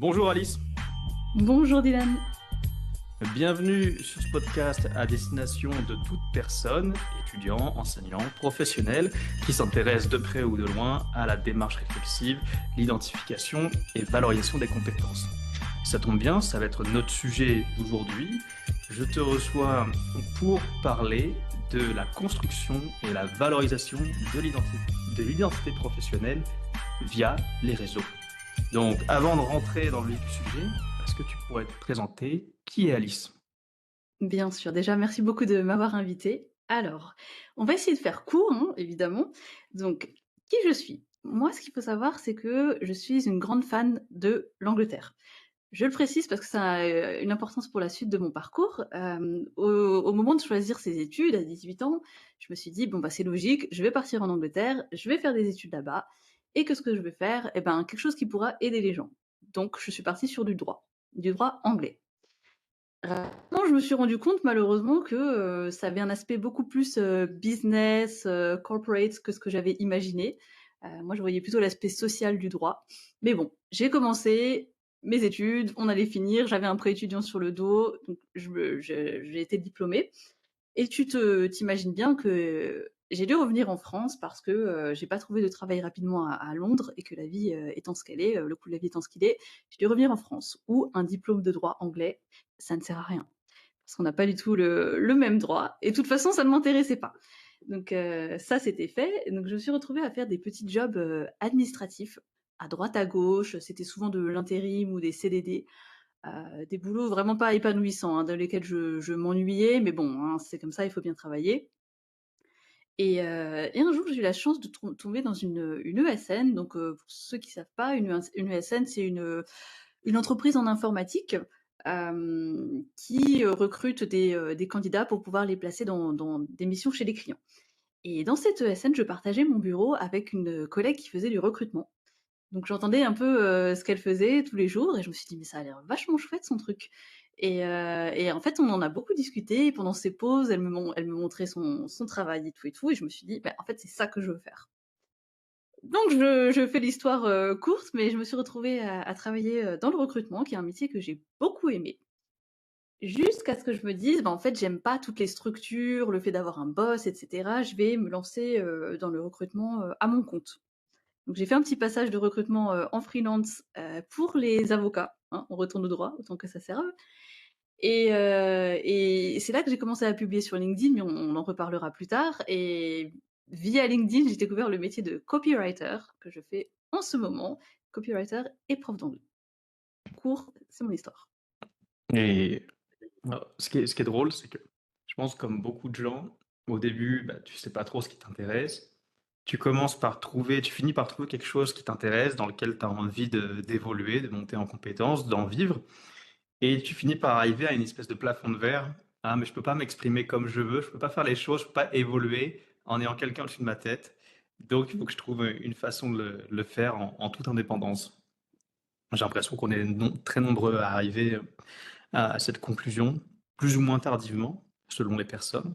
Bonjour Alice, Bonjour Dylan. bienvenue sur ce podcast à destination de toute personne, étudiant, enseignant, professionnel, qui s'intéresse de près ou de loin à la démarche réflexive, l'identification et valorisation des compétences. Ça tombe bien, ça va être notre sujet d'aujourd'hui. Je te reçois pour parler de la construction et la valorisation de l'identité professionnelle via les réseaux. Donc, avant de rentrer dans le vif du sujet, est-ce que tu pourrais te présenter qui est Alice? Bien sûr, déjà merci beaucoup de m'avoir invitée. Alors, on va essayer de faire court, hein, évidemment. Donc, qui je suis? Moi, ce qu'il faut savoir, c'est que je suis une grande fan de l'Angleterre. Je le précise parce que ça a, une importance pour la suite de mon parcours. Au moment de choisir ses études à 18 ans, je me suis dit: «Bon, bah, c'est logique, je vais partir en Angleterre, je vais faire des études là-bas et que ce que je vais faire, eh ben, quelque chose qui pourra aider les gens». Donc je suis partie sur du droit anglais. Rapidement, je me suis rendu compte malheureusement que, ça avait un aspect beaucoup plus, business, corporate que ce que j'avais imaginé. Moi, je voyais plutôt l'aspect social du droit. Mais bon, j'ai commencé mes études, on allait finir, j'avais un prêt étudiant sur le dos, donc j'ai été diplômée et t'imagines bien que j'ai dû revenir en France parce que, j'ai pas trouvé de travail rapidement à Londres et que la vie, étant ce qu'elle est, le coût de la vie étant ce qu'il est, j'ai dû revenir en France où un diplôme de droit anglais, ça ne sert à rien. Parce qu'on n'a pas du tout le même droit et de toute façon ça ne m'intéressait pas. Donc ça c'était fait, donc je me suis retrouvée à faire des petits jobs, administratifs à droite à gauche, c'était souvent de l'intérim ou des CDD, des boulots vraiment pas épanouissants, hein, dans lesquels je m'ennuyais, mais bon, hein, c'est comme ça, il faut bien travailler et un jour, j'ai eu la chance de tomber dans une ESN. Donc, pour ceux qui savent pas, une ESN, c'est une entreprise en informatique, qui, recrute des candidats pour pouvoir les placer dans des missions chez les clients. Et dans cette ESN, je partageais mon bureau avec une collègue qui faisait du recrutement. Donc j'entendais un peu, ce qu'elle faisait tous les jours et je me suis dit: «Mais ça a l'air vachement chouette son truc» et en fait, on en a beaucoup discuté et pendant ses pauses, elle me montrait son travail et tout et je me suis dit: «Bah, en fait, c'est ça que je veux faire». Donc je fais l'histoire, courte, mais je me suis retrouvée à travailler, dans le recrutement, qui est un métier que j'ai beaucoup aimé, jusqu'à ce que je me dise: «Bah, en fait, j'aime pas toutes les structures, le fait d'avoir un boss et cetera. Je vais me lancer, dans le recrutement, à mon compte». Donc j'ai fait un petit passage de recrutement, en freelance, pour les avocats, hein, on retourne au droit, autant que ça serve et c'est là que j'ai commencé à publier sur LinkedIn, mais on en reparlera plus tard et via LinkedIn, j'ai découvert le métier de copywriter que je fais en ce moment, copywriter et prof d'anglais. Court, c'est mon histoire. Et ce qui est drôle, c'est que je pense comme beaucoup de gens, au début, bah, tu sais pas trop ce qui t'intéresse. Tu finis par trouver quelque chose qui t'intéresse, dans lequel tu as envie d'évoluer, de monter en compétences, d'en vivre. Et tu finis par arriver à une espèce de plafond de verre. Ah, mais je peux pas m'exprimer comme je veux, je peux pas faire les choses, je peux pas évoluer en ayant quelqu'un au-dessus de ma tête. Donc, il faut que je trouve une façon de le faire en toute indépendance. J'ai l'impression qu'on est très nombreux à arriver à cette conclusion, plus ou moins tardivement, selon les personnes.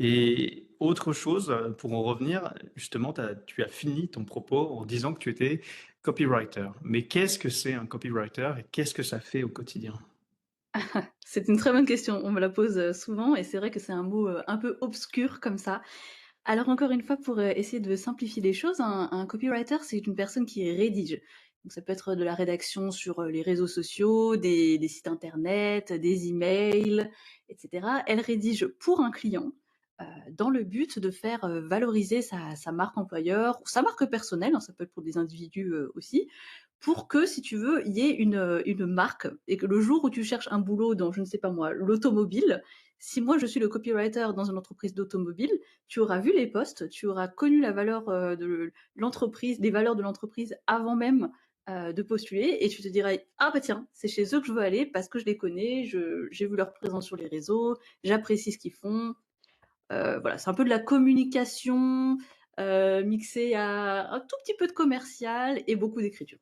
Et autre chose, pour en revenir, justement, tu as fini ton propos en disant que tu étais copywriter. Mais qu'est-ce que c'est un copywriter et qu'est-ce que ça fait au quotidien? C'est une très bonne question, on me la pose, souvent et c'est vrai que c'est un mot, un peu obscur comme ça. Alors encore une fois, pour, essayer de simplifier les choses, un copywriter, c'est une personne qui rédige. Donc ça peut être de la rédaction sur, les réseaux sociaux, des sites internet, des emails et cetera. Elle rédige pour un client, dans le but de faire, valoriser sa marque employeur ou sa marque personnelle, hein, ça peut être pour des individus, aussi, pour que, si tu veux, il y ait une marque et que le jour où tu cherches un boulot dans, je ne sais pas moi, l'automobile, si moi je suis le copywriter dans une entreprise d'automobile, tu auras vu les posts, tu auras connu la valeur, de l'entreprise, les valeurs de l'entreprise avant même, de postuler et tu te diras: «Ah bah tiens, c'est chez eux que je veux aller parce que je les connais, je j'ai vu leur présence sur les réseaux, j'apprécie ce qu'ils font». Voilà, c'est un peu de la communication, mixée à un tout petit peu de commercial et beaucoup d'écriture.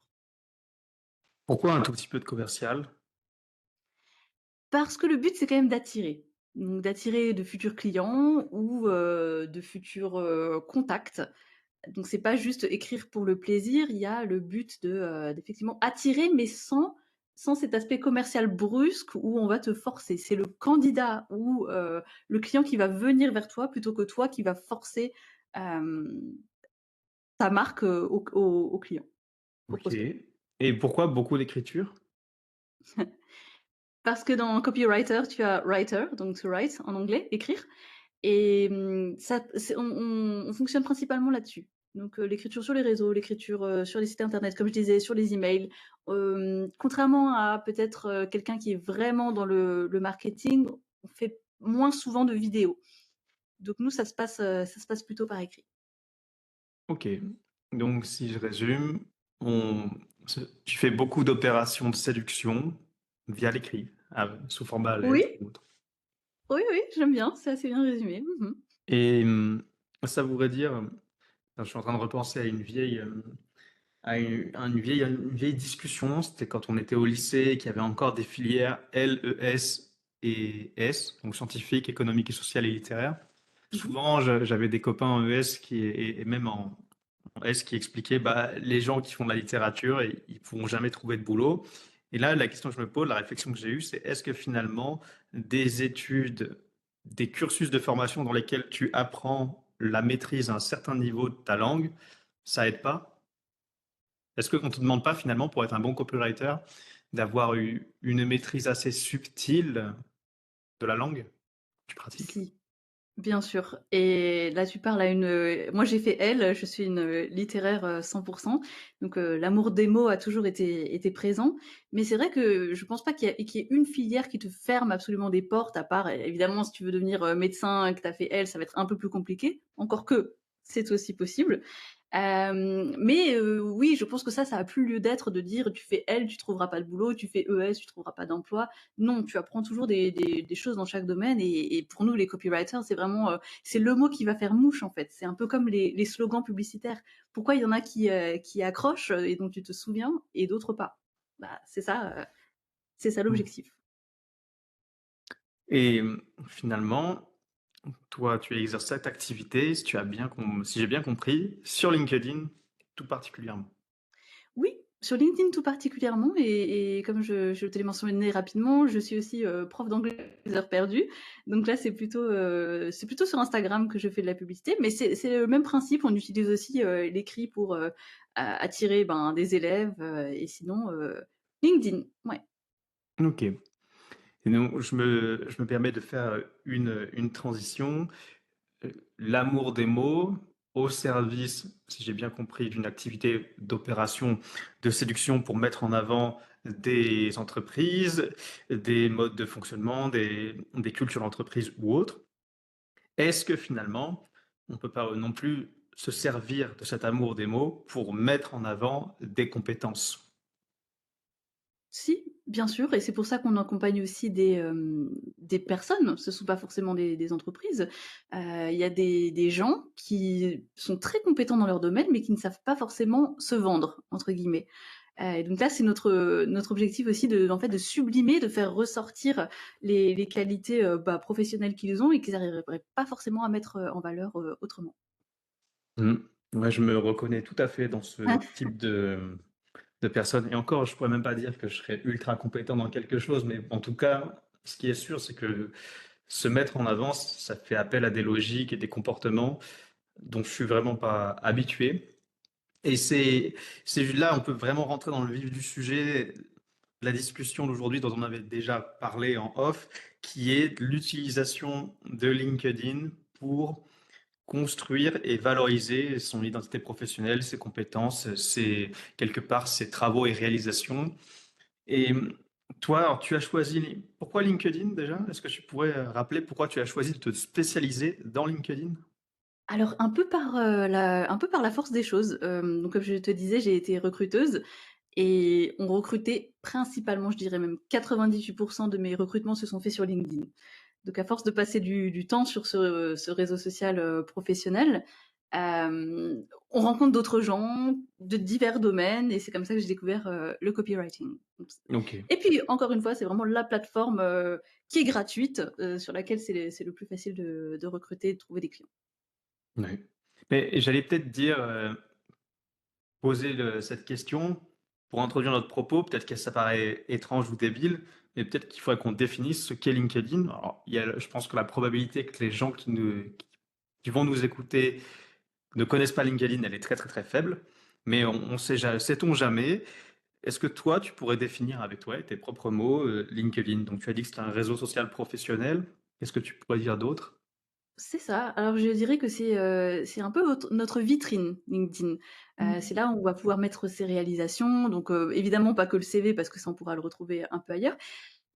Pourquoi un tout petit peu de commercial? Parce que le but, c'est quand même d'attirer. Donc d'attirer de futurs clients ou, de futurs, contacts. Donc c'est pas juste écrire pour le plaisir, il y a le but d'effectivement attirer, mais sans cet aspect commercial brusque où on va te forcer. C'est le candidat ou le client qui va venir vers toi plutôt que toi qui va forcer, hem, ta marque, au client, au OK. prospect. Et pourquoi beaucoup d'écriture? Parce que dans copywriter, tu as writer, donc to write en anglais, écrire. Et ça on fonctionne principalement là-dessus. Donc l'écriture sur les réseaux, l'écriture, sur les sites internet, comme je disais, sur les emails. Contrairement à peut-être, quelqu'un qui est vraiment dans le marketing, on fait moins souvent de vidéos. Donc nous, ça se passe plutôt par écrit. OK. Donc si je résume, on tu fais beaucoup d'opérations de séduction via l'écrit, sous format lettre Oui, ou autre. oui, oui, j'aime bien, c'est assez bien résumé. Mmh. Et ça voudrait dire, je suis en train de repenser à une vieille, une vieille discussion, c'était quand on était au lycée, qu'il y avait encore des filières LES et S, donc scientifique, économique et social et littéraire. Mmh mh. Souvent, j'avais des copains en ES et même en S qui expliquaient, bah, les gens qui font de la littérature, ils pourront jamais trouver de boulot. Et là, la question que je me pose, la réflexion que j'ai eue, c'est est-ce que finalement, des études, des cursus de formation dans lesquels tu apprends la maîtrise à un certain niveau de ta langue, ça aide pas? Est-ce qu'on te demande pas finalement, pour être un bon copywriter, d'avoir eu une maîtrise assez subtile de la langue que tu pratiques? Si. Bien sûr et là tu parles à une, moi j'ai fait L, je suis une, littéraire, 100. Donc l'amour des mots a toujours été présent. Mais c'est vrai que je pense pas qu'il y ait une filière qui te ferme absolument des portes à part évidemment si tu veux devenir, médecin et que tu as fait L, ça va être un peu plus compliqué. Encore que, c'est aussi possible. Mais oui, je pense que ça a plus lieu d'être de dire: «Tu fais L, tu trouveras pas de boulot, tu fais ES, tu trouveras pas d'emploi». Non, tu apprends toujours des choses dans chaque domaine et pour nous les copywriters, c'est vraiment, c'est le mot qui va faire mouche en fait. C'est un peu comme les slogans publicitaires. Pourquoi il y en a qui accrochent, et dont tu te souviens et d'autres pas? Bah, c'est ça Mmh. l'objectif. Et finalement, toi, tu exerces cette activité, si j'ai bien compris, sur LinkedIn tout particulièrement. Oui, sur LinkedIn tout particulièrement et comme je te l'ai mentionné rapidement, je suis aussi, prof d'anglais des heures perdues. Donc là, c'est plutôt sur Instagram que je fais de la publicité, mais c'est le même principe. On utilise aussi, l'écrit pour, attirer, ben, des élèves, et sinon, LinkedIn, ouais. OK. Et donc je me permets de faire, une transition. L'amour des mots au service, si j'ai bien compris, d'une activité d'opération de séduction pour mettre en avant des entreprises, des modes de fonctionnement, des cultures d'entreprise ou autres. Est-ce que finalement, on ne peut pas non plus se servir de cet amour des mots pour mettre en avant des compétences? Si, bien sûr et c'est pour ça qu'on accompagne aussi des personnes, ce ne sont pas forcément des entreprises. Il y a des gens qui sont très compétents dans leur domaine, mais qui ne savent pas forcément «se vendre» entre guillemets. Et donc là, c'est notre objectif aussi de en fait, de sublimer, de faire ressortir les qualités, bah, professionnelles qu'ils ont et qu'ils n'arriveraient pas forcément à mettre, en valeur, autrement. Mmh. Ouais, je me reconnais tout à fait dans ce type de personnes et encore, je pourrais même pas dire que je serais ultra compétent dans quelque chose, mais en tout cas, ce qui est sûr, c'est que se mettre en avant, ça fait appel à des logiques et des comportements dont je suis vraiment pas habitué et c'est là, on peut vraiment rentrer dans le vif du sujet, la discussion d'aujourd'hui dont on avait déjà parlé en off, qui est l'utilisation de LinkedIn pour construire et valoriser son identité professionnelle, ses compétences, quelque part ses travaux et réalisations. Et toi, alors, tu as choisi pourquoi LinkedIn déjà? Est-ce que tu pourrais rappeler pourquoi tu as choisi de te spécialiser dans LinkedIn? Alors un peu par la force des choses, donc comme je te disais, j'ai été recruteuse et on recrutait principalement, je dirais même 98 de mes recrutements se sont faits sur LinkedIn. Donc à force de passer du temps sur ce réseau social, professionnel, on rencontre d'autres gens de divers domaines et c'est comme ça que j'ai découvert, le copywriting. Donc c OK, et puis encore une fois, c'est vraiment la plateforme, qui est gratuite, sur laquelle c'est le plus facile de recruter et de trouver des clients. ouais. Mais j'allais peut-être dire, poser cette question pour introduire notre propos. Peut-être que ça paraît étrange ou débile, mais peut-être qu'il faudrait qu'on définisse ce qu'est LinkedIn. Alors, je pense que la probabilité que les gens qui vont nous écouter ne connaissent pas LinkedIn, elle est très très très faible. Mais on sait, sait-on jamais. Est-ce que toi, tu pourrais définir avec toi, tes propres mots, LinkedIn? Donc, tu as dit que c'est un réseau social professionnel. Qu'est-ce que tu pourrais dire d'autre? C'est ça. Alors je dirais que c'est un peu notre vitrine LinkedIn. C'est là où on va pouvoir mettre ses réalisations, donc évidemment pas que le CV parce que ça on pourra le retrouver un peu ailleurs,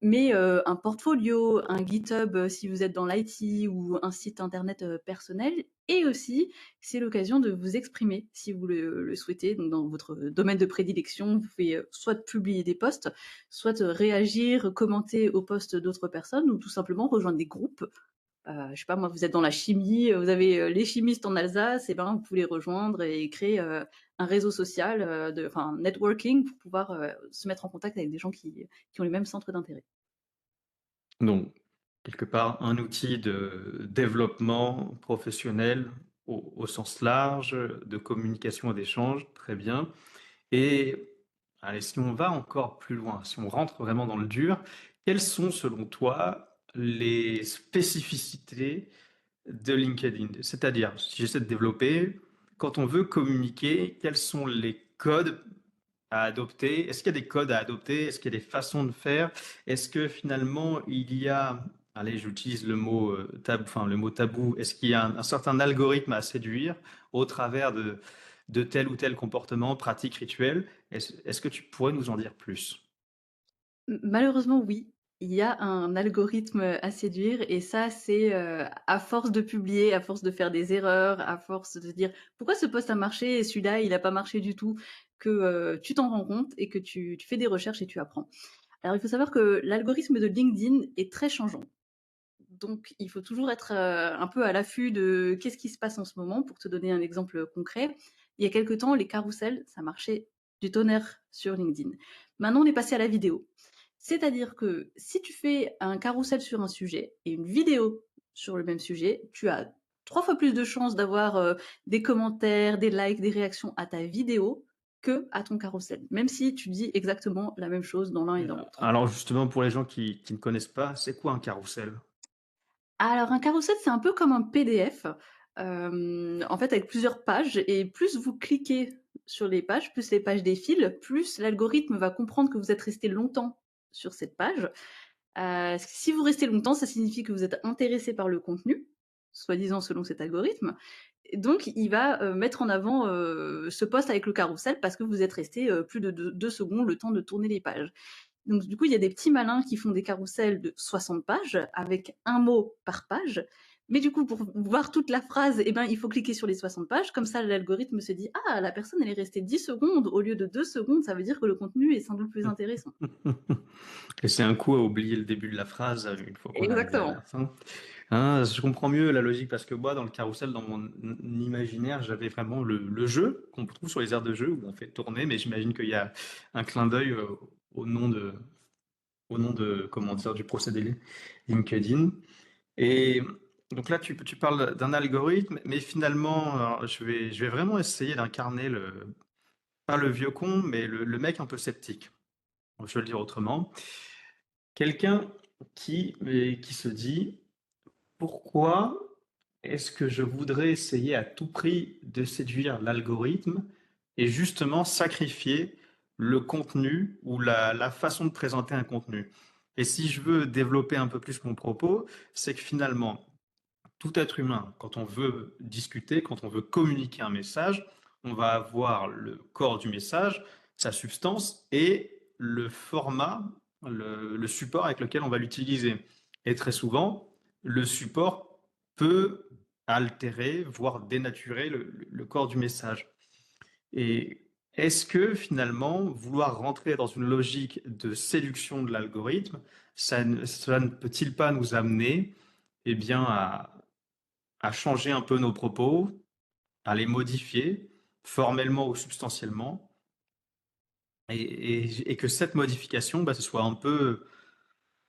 mais un portfolio, un GitHub, si vous êtes dans l'IT ou un site internet, personnel et aussi c'est l'occasion de vous exprimer si vous le souhaitez, donc dans votre domaine de prédilection. Vous pouvez, soit publier des posts, soit, réagir, commenter aux posts d'autres personnes ou tout simplement rejoindre des groupes. Je sais pas moi, vous êtes dans la chimie, vous avez, les chimistes en Alsace et ben, vous pouvez les rejoindre et créer, un réseau social, enfin networking pour pouvoir, se mettre en contact avec des gens qui ont les mêmes centres d'intérêt. Donc, quelque part, un outil de développement professionnel au sens large, de communication et d'échange, très bien. Et allez, si on va encore plus loin, si on rentre vraiment dans le dur, quelles sont selon toi les spécificités de LinkedIn? C'est-à-dire, si j'essaie de développer, quand on veut communiquer, quels sont les codes à adopter? Est-ce qu'il y a des codes à adopter? Est-ce qu'il y a des façons de faire? Est-ce que finalement il y a, allez, j'utilise le mot tabou, enfin le mot tabou, est-ce qu'il y a un certain algorithme à séduire au travers de tel ou tel comportement, pratique, rituel? Est-ce que tu pourrais nous en dire plus? Malheureusement oui, il y a un algorithme, à séduire et ça c'est, à force de publier, à force de faire des erreurs, à force de dire: «Pourquoi ce post a marché et celui-là il a pas marché du tout?» que, tu t'en rends compte et que tu fais des recherches et tu apprends. Alors il faut savoir que l'algorithme de LinkedIn est très changeant. Donc il faut toujours être, un peu à l'affût de qu'est-ce qui se passe en ce moment. Pour te donner un exemple, concret, il y a quelque temps, les carousels, ça marchait du tonnerre sur LinkedIn. Maintenant, on est passé à la vidéo. C'est-à-dire que si tu fais un carrousel sur un sujet et une vidéo sur le même sujet, tu as 3 fois plus de chances d'avoir, des commentaires, des likes, des réactions à ta vidéo que à ton carrousel, même si tu dis exactement la même chose dans l'un et dans l'autre. Alors justement, pour les gens qui ne connaissent pas, c'est quoi un carrousel? Alors un carrousel, c'est un peu comme un PDF, en fait avec plusieurs pages et plus vous cliquez sur les pages, plus les pages défilent, plus l'algorithme va comprendre que vous êtes resté longtemps sur cette page. Si vous restez longtemps, ça signifie que vous êtes intéressé par le contenu, soi-disant selon cet algorithme. Et donc il va, mettre en avant, ce post avec le carrousel parce que vous êtes resté, plus de 2 secondes, le temps de tourner les pages. Donc du coup, il y a des petits malins qui font des carrousels de 60 pages avec un mot par page. Mais du coup, pour voir toute la phrase, eh ben, il faut cliquer sur les 60 pages. Comme ça, l'algorithme se dit: «Ah, la personne, elle est restée 10 secondes au lieu de 2 secondes, ça veut dire que le contenu est sans doute plus intéressant». Et c'est un coup à oublier le début de la phrase, une fois qu'on est arrivé à la Exactement. fin. Ah, je comprends mieux la logique parce que moi, dans le carrousel, dans mon imaginaire, j'avais vraiment le jeu qu'on trouve sur les aires de jeu où on fait tourner, mais j'imagine qu'il y a un clin d'œil au nom de, au nom de, comment dire, du procédé LinkedIn. Et donc là, tu parles d'un algorithme, mais finalement, alors, je vais vraiment essayer d'incarner pas le vieux con, mais le mec un peu sceptique. Je vais le dire autrement. Quelqu'un qui se dit: «Pourquoi est-ce que je voudrais essayer à tout prix de séduire l'algorithme et justement sacrifier le contenu ou la façon de présenter un contenu?» Et si je veux développer un peu plus mon propos, c'est que finalement, tout être humain, quand on veut discuter, quand on veut communiquer un message, on va avoir le corps du message, sa substance et le format, le support avec lequel on va l'utiliser. Et très souvent, le support peut altérer, voire dénaturer le corps du message. Et est-ce que finalement, vouloir rentrer dans une logique de séduction de l'algorithme, cela ne peut-il pas nous amener eh bien, à changer un peu nos propos, à les modifier, formellement ou substantiellement, et que cette modification, bah, ce soit un peu,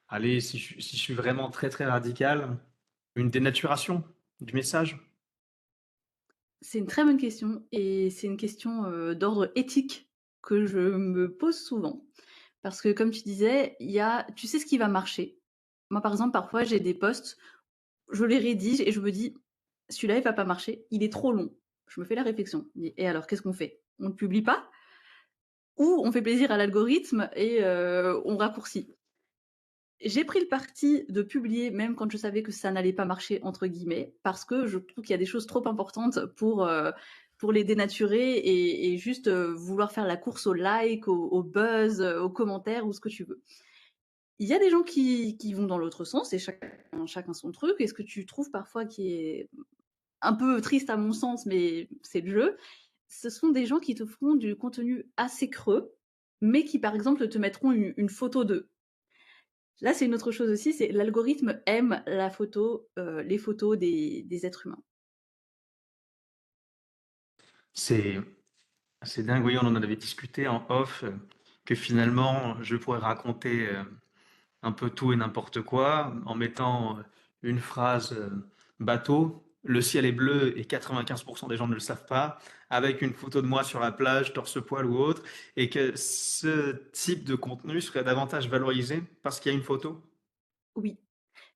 allez, si je suis vraiment très très radical, une dénaturation du message. C'est une très bonne question et c'est une question, d'ordre éthique que je me pose souvent. Parce que comme tu disais, il y a tu sais ce qui va marcher. Moi, par exemple, parfois, j'ai des posts, je les rédige et je me dis: «Celui-là, il va pas marcher, il est trop long». Je me fais la réflexion. Et alors, qu'est-ce qu'on fait? On ne publie pas ou on fait plaisir à l'algorithme et on raccourcit? J'ai pris le parti de publier même quand je savais que ça n'allait pas marcher entre guillemets, parce que je trouve qu'il y a des choses trop importantes pour les dénaturer et juste, vouloir faire la course au like, au buzz, aux commentaires ou ce que tu veux. Il y a des gens qui vont dans l'autre sens et chacun son truc. Et ce que tu trouves parfois qui est un peu triste à mon sens, mais c'est le jeu, ce sont des gens qui te feront du contenu assez creux, mais qui par exemple te mettront une photo d'eux. Là, c'est une autre chose aussi, c'est l'algorithme aime la photo, les photos des êtres humains. C'est c'est dingue, oui, on en avait discuté en off, que finalement, je pourrais raconter, un peu tout et n'importe quoi en mettant, une phrase, bateau: «Le ciel est bleu» et 95 des gens ne le savent pas, avec une photo de moi sur la plage, torse-poil ou autre, et que ce type de contenu serait davantage valorisé parce qu'il y a une photo? Oui,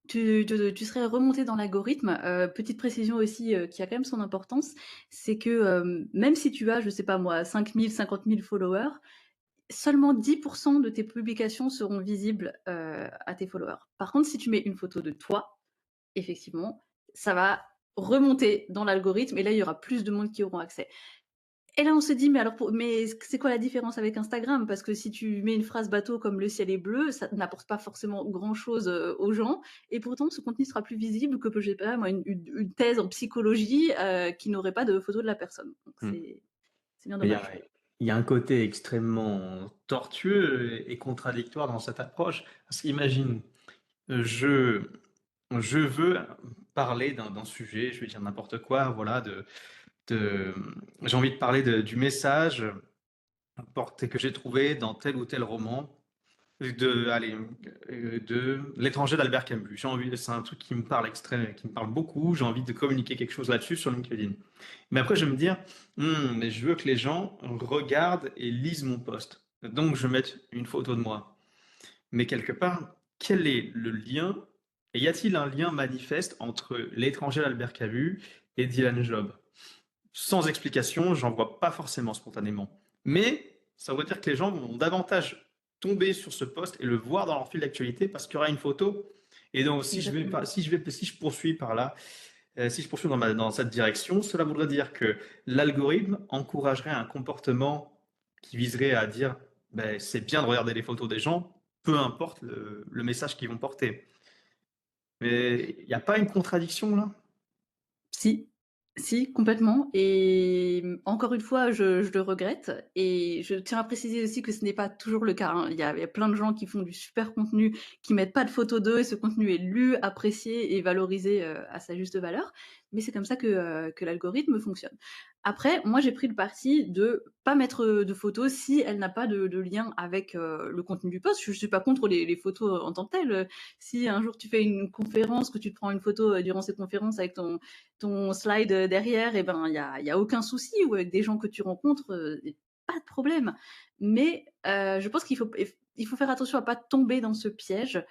tu serais remonté dans l'algorithme. Petite précision aussi, qui a quand même son importance, c'est que, même si tu as, je sais pas moi, 5 000, 50 000 followers, seulement 10 de tes publications seront visibles, à tes followers. Par contre, si tu mets une photo de toi, effectivement, ça va remonter dans l'algorithme et là, il y aura plus de monde qui auront accès. Et là, on se dit: «Mais alors mais c'est quoi la différence avec Instagram?» Parce que si tu mets une phrase bateau comme «Le ciel est bleu», ça n'apporte pas forcément grand-chose, aux gens et pourtant ce contenu sera plus visible que je sais pas moi, une thèse en psychologie, qui n'aurait pas de photo de la personne. Donc Mmh. c'est bien Mais dommage. il y a un côté extrêmement tortueux et contradictoire dans cette approche. Parce qu'imagine, je je veux parler d'un sujet, je vais dire n'importe quoi, voilà, de j'ai envie de parler du message porté que j'ai trouvé dans tel ou tel roman, de L'étranger d'Albert Camus. J'ai envie, c'est un truc qui me parle qui me parle beaucoup, j'ai envie de communiquer quelque chose là-dessus sur LinkedIn. Mais après, je vais me dire: Mais je veux que les gens regardent et lisent mon post. Donc je vais mettre une photo de moi. Mais quelque part, quel est le lien? Et y a-t-il un lien manifeste entre L'étranger d'Albert Camus et Dylan Job? Sans explication, j'en vois pas forcément spontanément. Mais ça veut dire que les gens vont davantage tomber sur ce post et le voir dans leur fil d'actualité parce qu'il y aura une photo. Et donc, Exactement. si je poursuis par là, si je poursuis dans cette direction, cela voudrait dire que l'algorithme encouragerait un comportement qui viserait à dire, ben, c'est bien de regarder les photos des gens, peu importe le message qu'ils vont porter. Mais il n'y a pas une contradiction là? Si, si, complètement et encore une fois, je le regrette et je tiens à préciser aussi que ce n'est pas toujours le cas, hein. Il y a plein de gens qui font du super contenu, qui mettent pas de photos d'eux et ce contenu est lu, apprécié et valorisé, à sa juste valeur. Mais c'est comme ça que l'algorithme fonctionne. Après, moi, j'ai pris le parti de pas mettre, de photos si elle n'a pas de lien avec, le contenu du post. Je suis pas contre les photos en tant que telles, si un jour tu fais une conférence, que tu te prends une photo, durant cette conférence avec ton slide, derrière et ben, il y a aucun souci ou avec des gens que tu rencontres, pas de problème. Mais, je pense qu'il faut faire attention à pas tomber dans ce piège,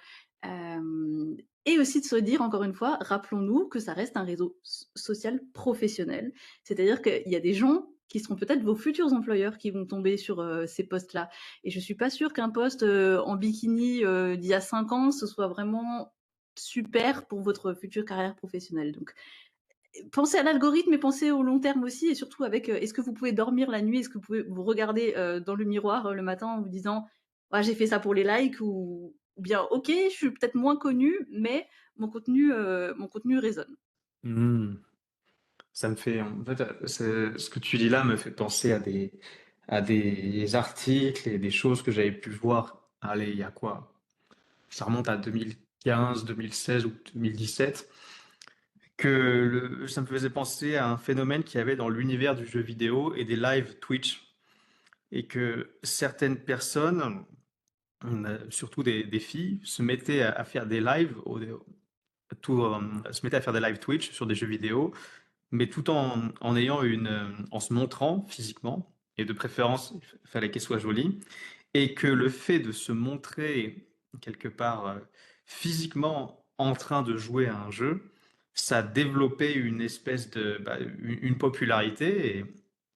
hem et aussi de se dire encore une fois, rappelons-nous que ça reste un réseau social professionnel. C'est-à-dire qu'il y a des gens qui seront peut-être vos futurs employeurs qui vont tomber sur, ces posts-là et je suis pas sûre qu'un post, en bikini, d'il y a 5 ans, ce soit vraiment super pour votre future carrière professionnelle. Donc pensez à l'algorithme et pensez au long terme aussi et surtout avec, est-ce que vous pouvez dormir la nuit? Est-ce que vous pouvez vous regarder, dans le miroir, le matin en vous disant: «Ah j'ai fait ça pour les likes» ou bien: «OK, je suis peut-être moins connu, mais mon contenu résonne». Mmh. Ça me fait, en fait, ce que tu dis là me fait penser à des articles et des choses que j'avais pu voir. Allez, il y a quoi? Ça remonte à 2015, 2016 ou 2017. Ça me faisait penser à un phénomène qu'il y avait dans l'univers du jeu vidéo et des live Twitch. Et que certaines personnes, surtout des filles, se mettaient à faire des lives, se mettaient à faire des live Twitch sur des jeux vidéo mais tout en ayant en se montrant physiquement et de préférence, il fallait qu'elle soit jolie et que le fait de se montrer quelque part, physiquement en train de jouer à un jeu, ça développait une espèce de, bah, une popularité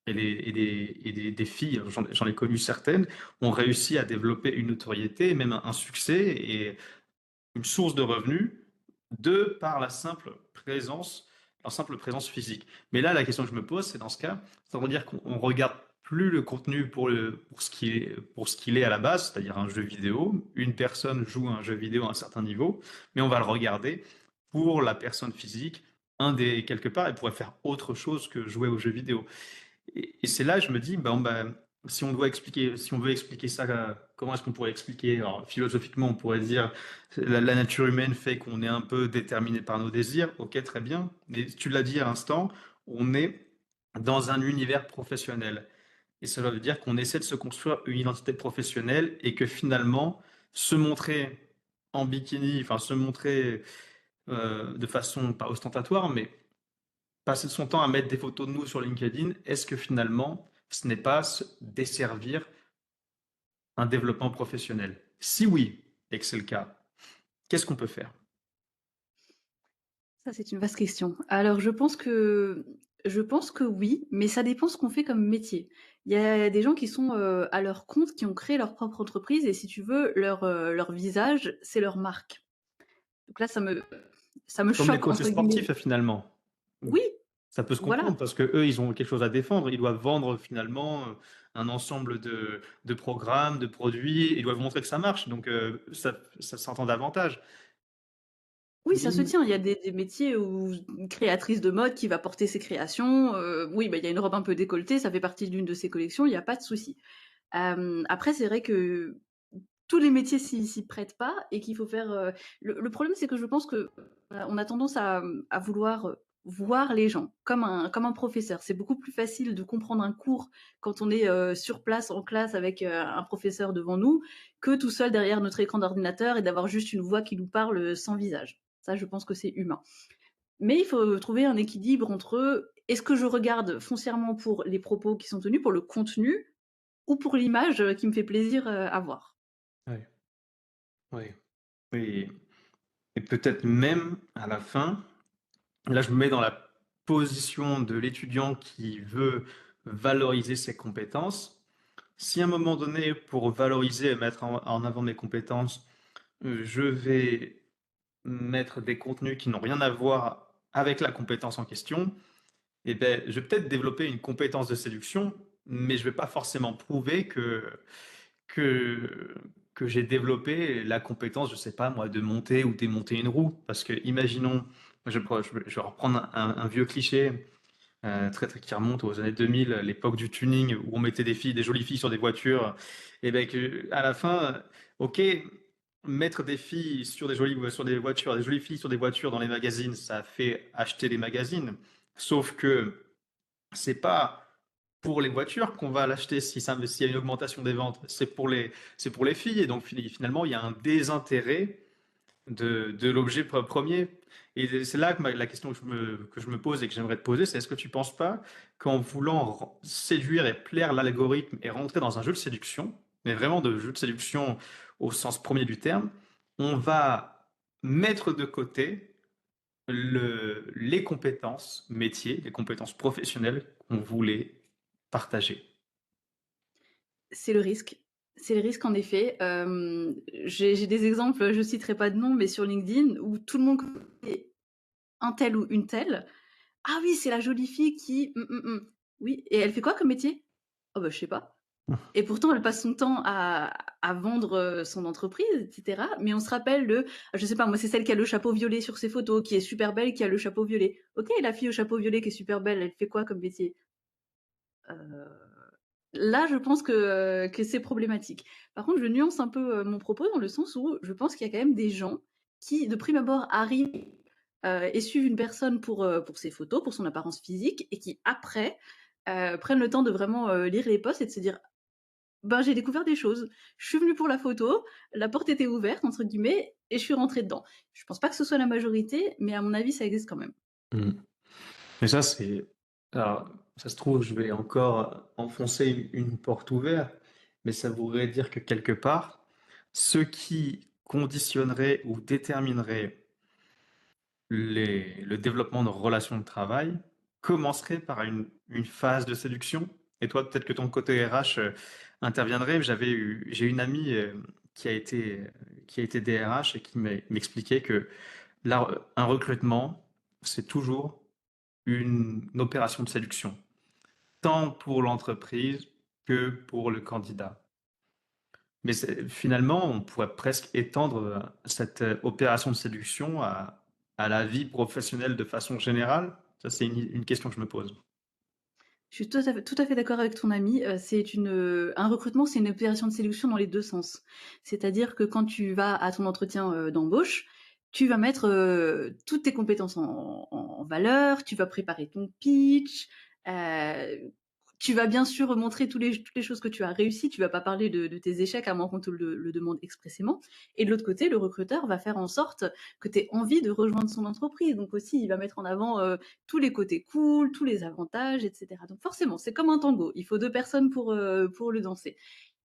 et des filles, j'en ai connu certaines, ont réussi à développer une notoriété, même un succès et une source de revenus de par leur simple présence physique. Mais là, la question que je me pose, c'est dans ce cas, ça veut dire qu'on regarde plus le contenu pour ce qu'il est à la base, c'est-à-dire un jeu vidéo. Une personne joue à un jeu vidéo à un certain niveau, mais on va le regarder pour la personne physique. Quelque part, elle pourrait faire autre chose que jouer aux jeux vidéo. Et c'est là, je me dis, si on veut expliquer ça, comment est-ce qu'on pourrait expliquer? Alors, philosophiquement, on pourrait dire, la nature humaine fait qu'on est un peu déterminé par nos désirs. Ok, très bien. Mais tu l'as dit à l'instant, on est dans un univers professionnel. Et cela veut dire qu'on essaie de se construire une identité professionnelle et que finalement, se montrer en bikini, enfin, se montrer de façon pas ostentatoire, mais passer son temps à mettre des photos de nous sur LinkedIn, est-ce que finalement, ce n'est pas se desservir un développement professionnel? Si oui, et que c'est le cas, qu'est-ce qu'on peut faire? Ça, c'est une vaste question. Alors je pense que oui, mais ça dépend ce qu'on fait comme métier. Il y a des gens qui sont, à leur compte, qui ont créé leur propre entreprise et si tu veux, leur visage, c'est leur marque. Donc là, ça me Comme les «choque» coachs entre guillemets. sportifs, finalement. Oui, Ça peut se comprendre voilà. parce que eux, ils ont quelque chose à défendre. Ils doivent vendre finalement un ensemble de programmes, de produits. Ils doivent montrer que ça marche. Donc ça s'entend davantage. Oui, ça se Oui, tient. Il y a des métiers où une créatrice de mode qui va porter ses créations, oui, bah, il y a une robe un peu décolletée, ça fait partie d'une de ses collections, il y a pas de souci. Après c'est vrai que tous les métiers s'y prêtent pas et qu'il faut faire, le problème c'est que je pense que, on a tendance à vouloir, voir les gens comme un professeur. C'est beaucoup plus facile de comprendre un cours quand on est, sur place en classe avec, un professeur devant nous, que tout seul derrière notre écran d'ordinateur et d'avoir juste une voix qui nous parle, sans visage. Ça, je pense que c'est humain. Mais il faut trouver un équilibre entre, est-ce que je regarde foncièrement pour les propos qui sont tenus, pour le contenu ou pour l'image, qui me fait plaisir, à voir? ouais, ouais. Oui. Et peut-être même à la fin, là, je me mets dans la position de l'étudiant qui veut valoriser ses compétences. Si à un moment donné, pour valoriser et mettre en avant mes compétences, je vais mettre des contenus qui n'ont rien à voir avec la compétence en question, eh ben, je vais peut-être développer une compétence de séduction, mais je vais pas forcément prouver que, que j'ai développé la compétence, je sais pas moi, de monter ou démonter une roue. Parce que, imaginons, je vais reprendre un vieux cliché qui remonte aux années 2000, l'époque du tuning où on mettait des jolies filles sur des voitures, et ben à la fin, ok, mettre des filles sur des voitures, des jolies filles sur des voitures dans les magazines, ça fait acheter des magazines. Sauf que c'est pas pour les voitures qu'on va l'acheter s'il y a une augmentation des ventes, c'est pour les filles. Et donc finalement, il y a un désintérêt de l'objet premier. Et c'est là que la question que je me pose et que j'aimerais te poser, c'est est-ce que tu ne penses pas qu'en voulant séduire et plaire l'algorithme et rentrer dans un jeu de séduction, mais vraiment de jeu de séduction au sens premier du terme, on va mettre de côté les compétences métiers, les compétences professionnelles qu'on voulait partager. C'est le risque. C'est le risque en effet. J'ai des exemples, je citerai pas de nom, mais sur LinkedIn où tout le monde connaît un tel ou une telle. «Ah oui, c'est la jolie fille qui Oui, et elle fait quoi comme métier?» «Oh bah, je sais pas». Et pourtant elle passe son temps à vendre, son entreprise et cetera, mais on se rappelle de, je sais pas moi, c'est celle qui a le chapeau violet sur ses photos, qui est super belle, qui a le chapeau violet. OK, la fille au chapeau violet qui est super belle, elle fait quoi comme métier? Heu Là, je pense que c'est problématique. Par contre, je nuance un peu, mon propos dans le sens où je pense qu'il y a quand même des gens qui, de prime abord, arrivent, et suivent une personne pour ses photos, pour son apparence physique et qui après, prennent le temps de vraiment, lire les posts et de se dire: «Ben, j'ai découvert des choses. Je suis venue pour la photo, la porte était ouverte» entre guillemets et je suis rentrée dedans. Je pense pas que ce soit la majorité, mais à mon avis, ça existe quand même. Mm. Mais ça, c'est alors, ça se trouve, je vais encore enfoncer une porte ouverte, mais ça voudrait dire que quelque part, ce qui conditionnerait ou déterminerait le développement de relations de travail commencerait par une phase de séduction. Et toi, peut-être que ton côté RH interviendrait. J'ai une amie qui a été DRH et qui m'expliquait que un recrutement, c'est toujours une opération de séduction, tant pour l'entreprise que pour le candidat. Mais finalement, on pourrait presque étendre cette opération de séduction à la vie professionnelle de façon générale. Ça, c'est une question que je me pose. Je suis tout à fait d'accord avec ton ami. C'est un recrutement, c'est une opération de sélection dans les 2 sens. C'est-à-dire que quand tu vas à ton entretien, d'embauche, tu vas mettre, toutes tes compétences en valeur, tu vas préparer ton pitch, tu vas bien sûr montrer toutes les choses que tu as réussies, tu vas pas parler de tes échecs à moins qu'on te le demande expressément. Et de l'autre côté, le recruteur va faire en sorte que tu aies envie de rejoindre son entreprise. Donc aussi, il va mettre en avant, tous les côtés cool, tous les avantages, etc. Donc forcément, c'est comme un tango. Il faut 2 personnes pour le danser.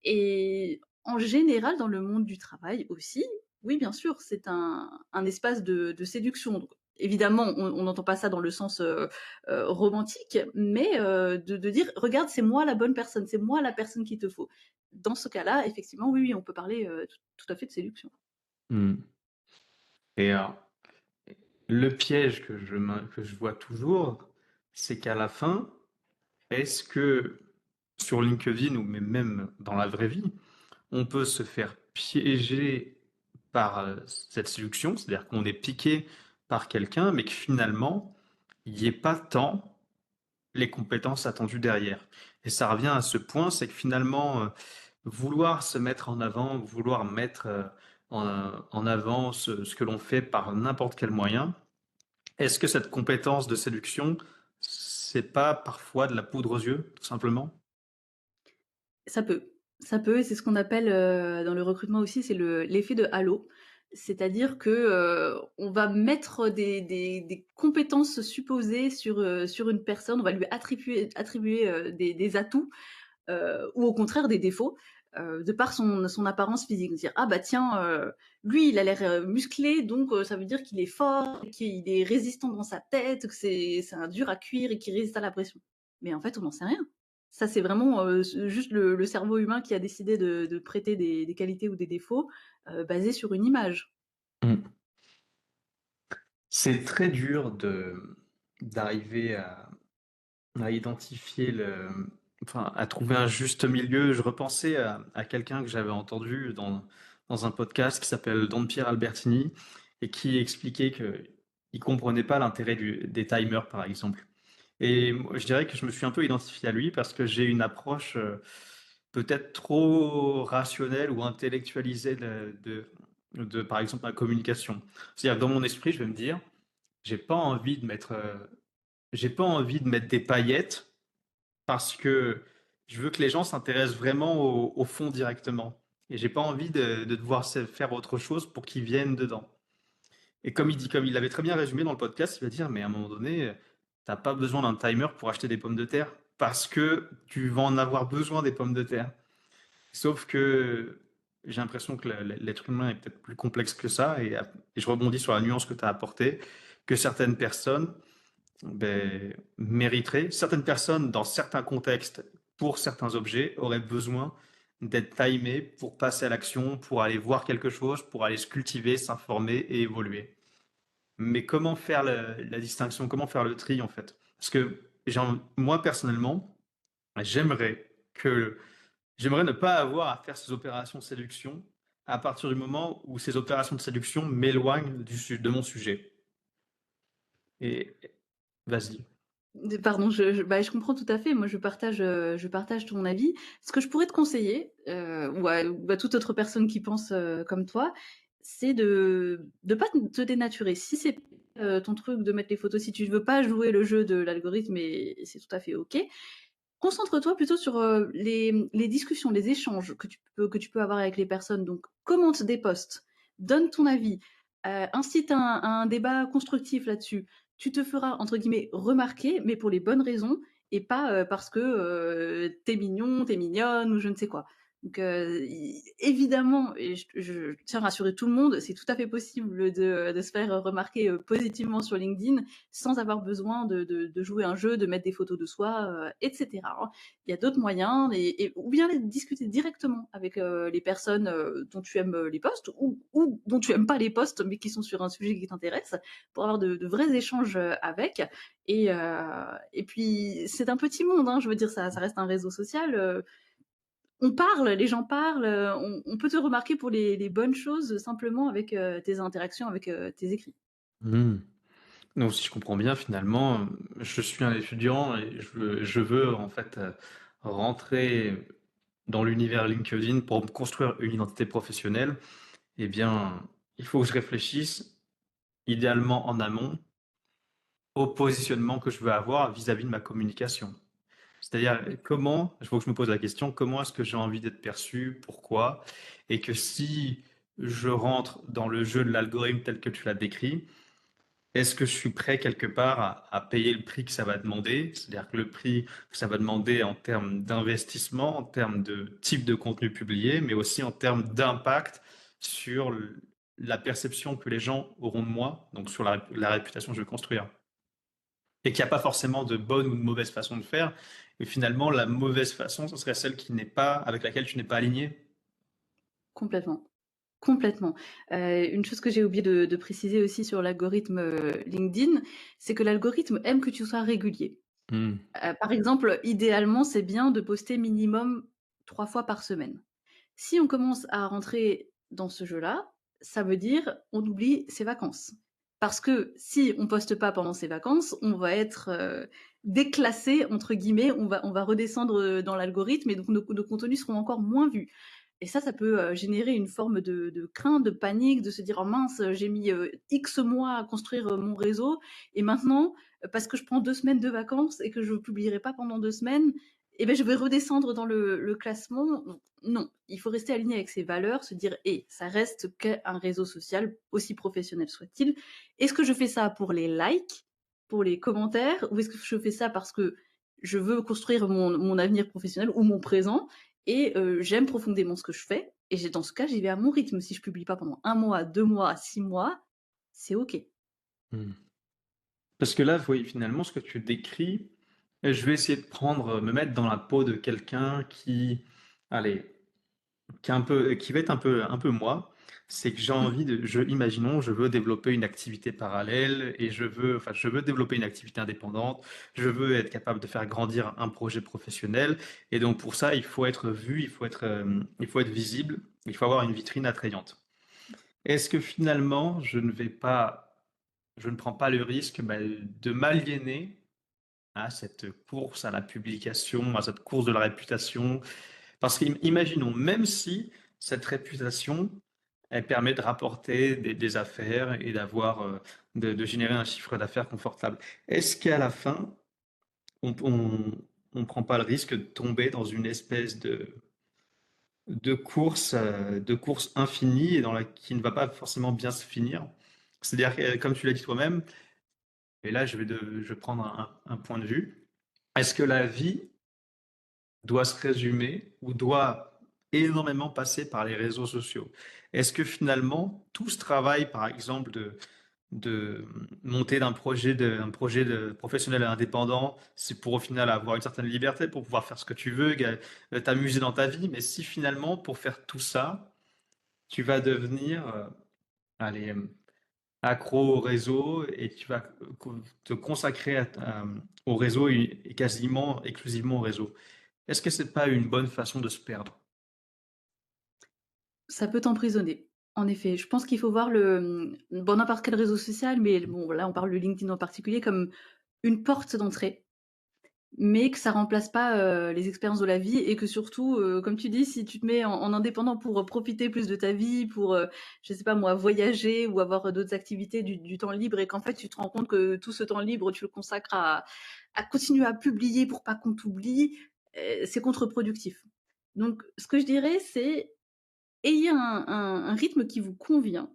Et en général, dans le monde du travail aussi, oui, bien sûr, c'est un espace de séduction. Donc, évidemment, on n'entend pas ça dans le sens romantique, mais de dire, regarde, c'est moi la bonne personne, c'est moi la personne qu'il te faut. Dans ce cas-là, effectivement, oui, oui, on peut parler tout à fait de séduction. Hmm. Et le piège que je vois toujours, c'est qu'à la fin, est-ce que sur LinkedIn ou même dans la vraie vie, on peut se faire piéger par cette séduction, c'est-à-dire qu'on est piqué par quelqu'un, mais que finalement, il n'y ait pas tant les compétences attendues derrière. Et ça revient à ce point, c'est que finalement, vouloir se mettre en avant, vouloir mettre en avant ce que l'on fait par n'importe quel moyen, est-ce que cette compétence de séduction, c'est pas parfois de la poudre aux yeux, tout simplement? Ça peut. Ça peut et c'est ce qu'on appelle, dans le recrutement aussi, c'est l'effet de halo. C'est-à-dire que, on va mettre des compétences supposées sur une personne, on va lui attribuer, des atouts, ou au contraire des défauts, de par son apparence physique. Dire: «Ah bah tiens, lui il a l'air, musclé donc ça veut dire qu'il est fort, qu'il est résistant dans sa tête, que c'est un dur à cuire et qu'il résiste à la pression». Mais en fait, on n'en sait rien. Ça, c'est vraiment, juste le cerveau humain qui a décidé de prêter des qualités ou des défauts, basés sur une image. Mm. C'est très dur d'arriver à identifier enfin, à trouver un juste milieu. Je repensais à quelqu'un que j'avais entendu dans un podcast qui s'appelle Don Pierre Albertini et qui expliquait que il comprenait pas l'intérêt des timers, par exemple. Et moi, je dirais que je me suis un peu identifié à lui parce que j'ai une approche peut-être trop rationnelle ou intellectualisée par exemple, la communication. C'est-à-dire que dans mon esprit, je vais me dire, j'ai pas envie de mettre, j'ai pas envie de mettre des paillettes parce que je veux que les gens s'intéressent vraiment au fond directement. Et j'ai pas envie de devoir faire autre chose pour qu'ils viennent dedans. Et comme il l'avait très bien résumé dans le podcast, il va dire, mais à un moment donné, t'as pas besoin d'un timer pour acheter des pommes de terre parce que tu vas en avoir besoin des pommes de terre. Sauf que j'ai l'impression que l'être humain est peut-être plus complexe que ça et je rebondis sur la nuance que tu as apportée, que certaines personnes mériteraient, certaines personnes dans certains contextes, pour certains objets, auraient besoin d'être timées pour passer à l'action, pour aller voir quelque chose, pour aller se cultiver, s'informer et évoluer. Mais comment faire la distinction, comment faire le tri en fait? Parce que moi personnellement, j'aimerais que j'aimerais ne pas avoir à faire ces opérations de séduction à partir du moment où ces opérations de séduction m'éloignent de mon sujet. Et vas-y. Pardon, je comprends tout à fait. Moi, je partage ton avis. Ce que je pourrais te conseiller, ou à toute autre personne qui pense, comme toi, c'est de pas te dénaturer. Si c'est, ton truc de mettre les photos, si tu ne veux pas jouer le jeu de l'algorithme et c'est tout à fait OK. Concentre-toi plutôt sur, les discussions, les échanges que tu peux avoir avec les personnes. Donc commente des posts, donne ton avis, incite un débat constructif là-dessus. tu te feras entre guillemets «remarquer», mais pour les bonnes raisons et pas, parce que, tu mignon, t'es mignonne ou je ne sais quoi. Donc, i évidemment et je tiens à rassurer tout le monde, c'est tout à fait possible de se faire remarquer, positivement sur LinkedIn sans avoir besoin de jouer un jeu, de mettre des photos de soi, et cetera, hein. Il y a d'autres moyens et ou bien discuter directement avec, les personnes, dont tu aimes, les posts ou dont tu aimes pas les posts, mais qui sont sur un sujet qui t'intéresse, pour avoir de vrais échanges, avec et puis c'est un petit monde, hein, je veux dire ça reste un réseau social, on parle, les gens parlent, on peut te remarquer pour les bonnes choses, simplement avec, tes interactions avec, tes écrits. Mmh. Donc si je comprends bien finalement, je suis un étudiant et je veux en fait, rentrer dans l'univers LinkedIn pour me construire une identité professionnelle. Eh bien, il faut que je réfléchisse, idéalement en amont, au positionnement que je veux avoir vis-à-vis de ma communication. C'est-à-dire, comment il faut que je me pose la question: «Comment est-ce que j'ai envie d'être perçu? Pourquoi?» Et que si je rentre dans le jeu de l'algorithme tel que tu l'as décrit, est-ce que je suis prêt quelque part à payer le prix que ça va demander? C'est-à-dire que le prix que ça va demander en termes d'investissement, en termes de type de contenu publié, mais aussi en termes d'impact sur la perception que les gens auront de moi, donc sur la réputation que je vais construire. Et qu'il n'y a pas forcément de bonne ou de mauvaise façon de faire. Et finalement, la mauvaise façon, ce serait celle qui n'est pas, avec laquelle tu n'es pas aligné. Complètement, complètement. Une chose que j'ai oublié de préciser aussi sur l'algorithme, LinkedIn, c'est que l'algorithme aime que tu sois régulier. Hmm. Par exemple, idéalement, c'est bien de poster minimum 3 fois par semaine. Si on commence à rentrer dans ce jeu-là, ça veut dire on oublie ses vacances. Parce que si on poste pas pendant ses vacances, on va être, «déclassé» entre guillemets, on va redescendre, dans l'algorithme et donc nos contenus seront encore moins vus. Et ça peut, générer une forme de crainte, de panique, de se dire: «Oh mince, j'ai mis, X mois à construire, mon réseau et maintenant, parce que je prends 2 semaines de vacances et que je ne publierai pas pendant 2 semaines, et ben je vais redescendre dans le classement». Non, il faut rester aligné avec ses valeurs, se dire: «Et ça reste qu'un réseau social, aussi professionnel soit-il. Est-ce que je fais ça pour les likes, pour les commentaires ou est-ce que je fais ça parce que je veux construire mon avenir professionnel ou mon présent et j'aime profondément ce que je fais et dans ce cas, j'y vais à mon rythme. Si je publie pas pendant 1 mois, 2 mois, 6 mois, c'est OK». Hmm. Parce que là, oui, finalement, ce que tu décris, je vais essayer de prendre, me mettre dans la peau de quelqu'un qui, allez, qui va être un peu moi. C'est que j'ai Mmh. envie imaginons, je veux développer une activité parallèle et je veux développer une activité indépendante. Je veux être capable de faire grandir un projet professionnel et donc pour ça, il faut être vu, il faut être visible, il faut avoir une vitrine attrayante. Est-ce que finalement, je ne prends pas le risque, bah, de m'aliéner à cette course à la publication, à cette course de la réputation? Parce qu'imaginons, même si cette réputation, elle permet de rapporter des affaires et d'avoir, de générer un chiffre d'affaires confortable. Est-ce qu'à la fin, on prend pas le risque de tomber dans une espèce de course infinie et qui ne va pas forcément bien se finir? C'est-à-dire que, comme tu l'as dit toi-même, et là je vais prendre un point de vue. Est-ce que la vie doit se résumer ou doit énormément passer par les réseaux sociaux? Est-ce que finalement, tout ce travail, par exemple, de monter un projet de professionnel indépendant, c'est pour au final avoir une certaine liberté, pour pouvoir faire ce que tu veux, t'amuser dans ta vie, mais si finalement, pour faire tout ça, tu vas devenir, allez, accro au réseau et tu vas te consacrer au réseau et quasiment exclusivement au réseau. Est-ce que c'est pas une bonne façon de se perdre? Ça peut t'emprisonner. En effet, je pense qu'il faut voir bon, n'importe quel réseau social, mais bon, là, on parle de LinkedIn en particulier, comme une porte d'entrée, mais que ça remplace pas, les expériences de la vie et que surtout, comme tu dis, si tu te mets en indépendant pour, profiter plus de ta vie, pour, je sais pas moi, voyager ou avoir, d'autres activités, du temps libre et qu'en fait, tu te rends compte que tout ce temps libre, tu le consacres à continuer à publier pour pas qu'on t'oublie, c'est contre-productif. Donc ce que je dirais, c'est ayez un rythme qui vous convient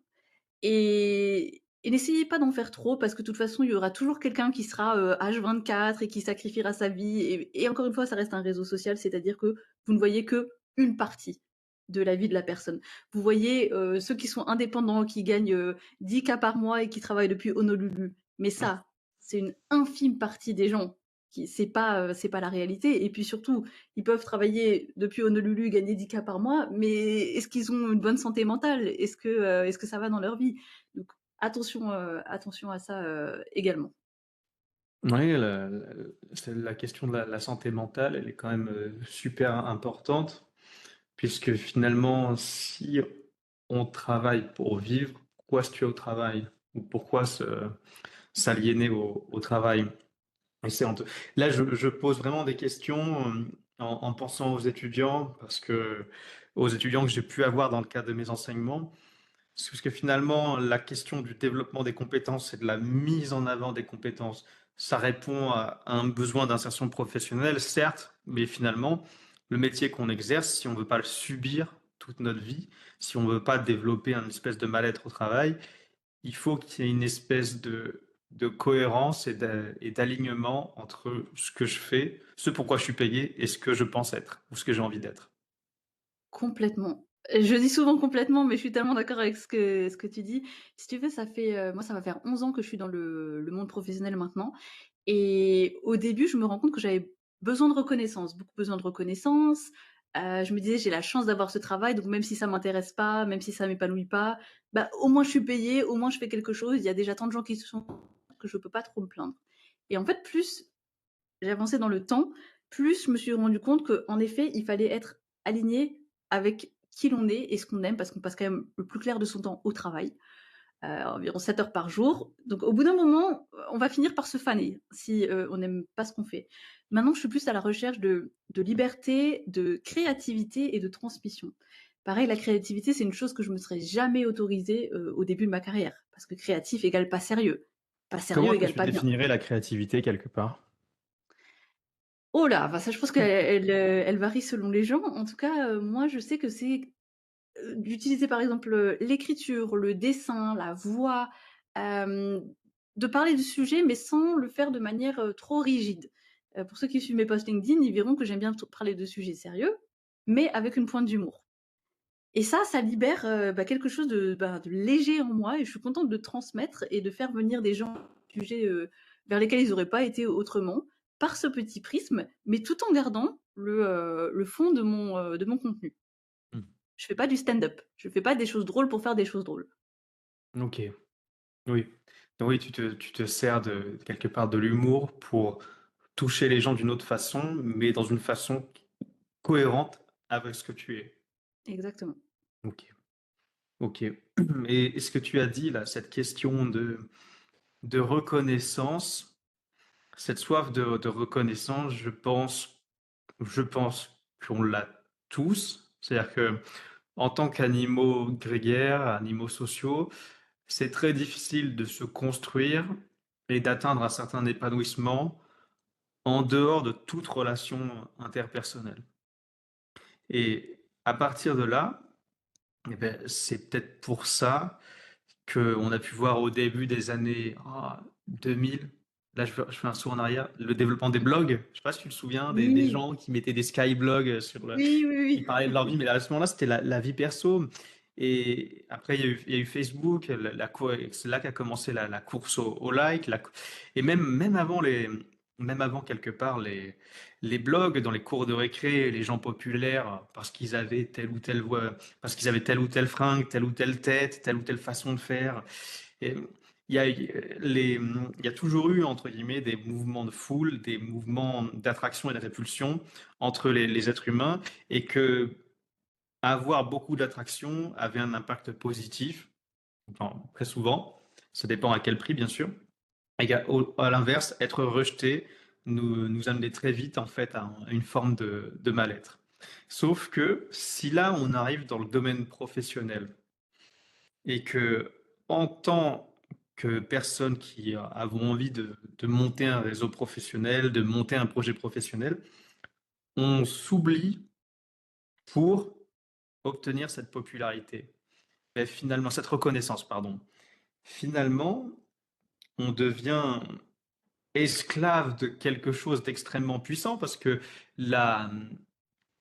et et n'essayez pas d'en faire trop parce que de toute façon, il y aura toujours quelqu'un qui sera, H24 et qui sacrifiera sa vie et encore une fois, ça reste un réseau social, c'est-à-dire que vous ne voyez qu'une partie de la vie de la personne. Vous voyez, ceux qui sont indépendants, qui gagnent, 10 K par mois et qui travaillent depuis Honolulu. Mais Mmh. ça, c'est une infime partie des gens qui c'est pas la réalité et puis surtout, ils peuvent travailler depuis Honolulu, gagner 10 K par mois, mais est-ce qu'ils ont une bonne santé mentale? Est-ce que ça va dans leur vie? Donc attention à ça, également. Oui, c'est la question de la santé mentale, elle est quand même, super importante puisque finalement, si on travaille pour vivre, pourquoi se tuer au travail? Ou pourquoi s'aliéner au travail? Et c'est honteux. Là, je pose vraiment des questions, en pensant aux étudiants aux étudiants que j'ai pu avoir dans le cadre de mes enseignements. Parce que finalement, la question du développement des compétences et de la mise en avant des compétences, ça répond à un besoin d'insertion professionnelle, certes, mais finalement, le métier qu'on exerce, si on ne veut pas le subir toute notre vie, si on ne veut pas développer une espèce de mal-être au travail, il faut qu'il y ait une espèce de cohérence et d'alignement entre ce que je fais, ce pourquoi je suis payé et ce que je pense être ou ce que j'ai envie d'être. Complètement. Je dis souvent complètement, mais je suis tellement d'accord avec ce que tu dis. Si tu veux, ça fait, moi, ça va faire 11 ans que je suis dans le monde professionnel maintenant et au début, je me rends compte que j'avais besoin de reconnaissance, beaucoup besoin de reconnaissance. Je me disais: «J'ai la chance d'avoir ce travail, donc même si ça m'intéresse pas, même si ça m'épanouit pas, bah, au moins je suis payée, au moins je fais quelque chose. Il y a déjà tant de gens qui sont que je peux pas trop me plaindre» et en fait, plus j'ai avancé dans le temps, plus je me suis rendu compte qu'en effet, il fallait être aligné avec qui l'on est et ce qu'on aime, parce qu'on passe quand même le plus clair de son temps au travail, environ 7 heures par jour. Donc au bout d'un moment, on va finir par se faner si, on n'aime pas ce qu'on fait. Maintenant, je suis plus à la recherche de liberté, de créativité et de transmission. Pareil, la créativité, c'est une chose que je me serais jamais autorisée, au début de ma carrière, parce que créatif égale pas sérieux Comment est-ce que égale tu pas bien. définirais la créativité quelque part? Oh là! Bah, ça, je pense elle varie selon les gens. En tout cas, moi, je sais que c'est, d'utiliser, par exemple, l'écriture, le dessin, la voix, hem, de parler du sujet, mais sans le faire de manière, trop rigide. Pour ceux qui suivent mes posts LinkedIn, ils verront que j'aime bien t parler de sujets sérieux, mais avec une pointe d'humour. Et ça libère, bah, quelque chose de léger en moi et je suis contente de transmettre et de faire venir des gens sujets, vers lesquels ils auraient pas été autrement, par ce petit prisme, mais tout en gardant le fond de mon contenu. Mmh. Je fais pas du stand-up, je fais pas des choses drôles pour faire des choses drôles. OK, oui. Oui, tu te sers de quelque part de l'humour pour toucher les gens d'une autre façon, mais dans une façon cohérente avec ce que tu es. Exactement. OK, OK. Et ce que tu as dit là, cette question de reconnaissance, cette soif de reconnaissance, je pense qu'on l'a tous. C'est-à-dire que en tant qu'animaux grégaires, animaux sociaux, c'est très difficile de se construire et d'atteindre un certain épanouissement en dehors de toute relation interpersonnelle. Et à partir de là, eh beh, c'est peut-être pour ça qu'on a pu voir au début des années, 2000, là je fais un saut en arrière, le développement des blogs. Je sais pas si tu te souviens des Oui, gens qui mettaient des skyblogs, sur le oui, oui, qui oui. parlaient de leur vie, mais à ce moment-là, c'était la vie perso. Et après il y a eu Facebook, la cour c'est là qu'a commencé la course au like, la et même avant quelque part les blogs dans les cours de récré, les gens populaires, parce qu'ils avaient telle ou telle voix, parce qu'ils avaient telle ou telle fringue, telle ou telle tête, telle ou telle façon de faire. Et il y a toujours eu, entre guillemets, des mouvements de foule, des mouvements d'attraction et de répulsion entre les êtres humains, et que avoir beaucoup d'attraction avait un impact positif, enfin, très souvent. Ça dépend à quel prix, bien sûr. Et à l'inverse, être rejeté nous amenait très vite, en fait, à une forme de mal-être. Sauf que si là, on arrive dans le domaine professionnel, et que, en tant que personnes qui avons envie de monter un réseau professionnel, de monter un projet professionnel, on s'oublie pour obtenir cette popularité. Et finalement, cette reconnaissance, pardon. finalement, on devient esclave de quelque chose d'extrêmement puissant parce que la,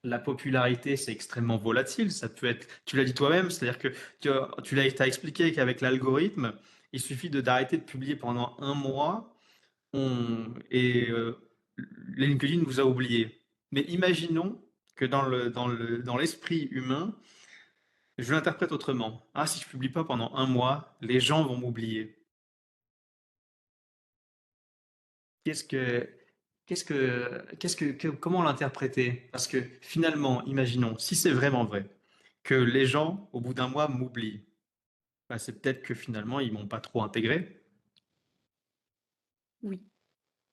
la popularité, c'est extrêmement volatile. Ça peut être, tu l'as dit toi-même, c'est-à-dire que t'as expliqué qu'avec l'algorithme, il suffit d'arrêter de publier pendant un mois et LinkedIn vous a oublié. Mais imaginons que dans l'esprit humain, je l'interprète autrement. Ah, si je publie pas pendant un mois, les gens vont m'oublier. Qu'est-ce que, comment l'interpréter? Parce que finalement, imaginons, si c'est vraiment vrai, que les gens, au bout d'un mois, m'oublient, bah, c'est peut-être que finalement, ils m'ont pas trop intégré. Oui.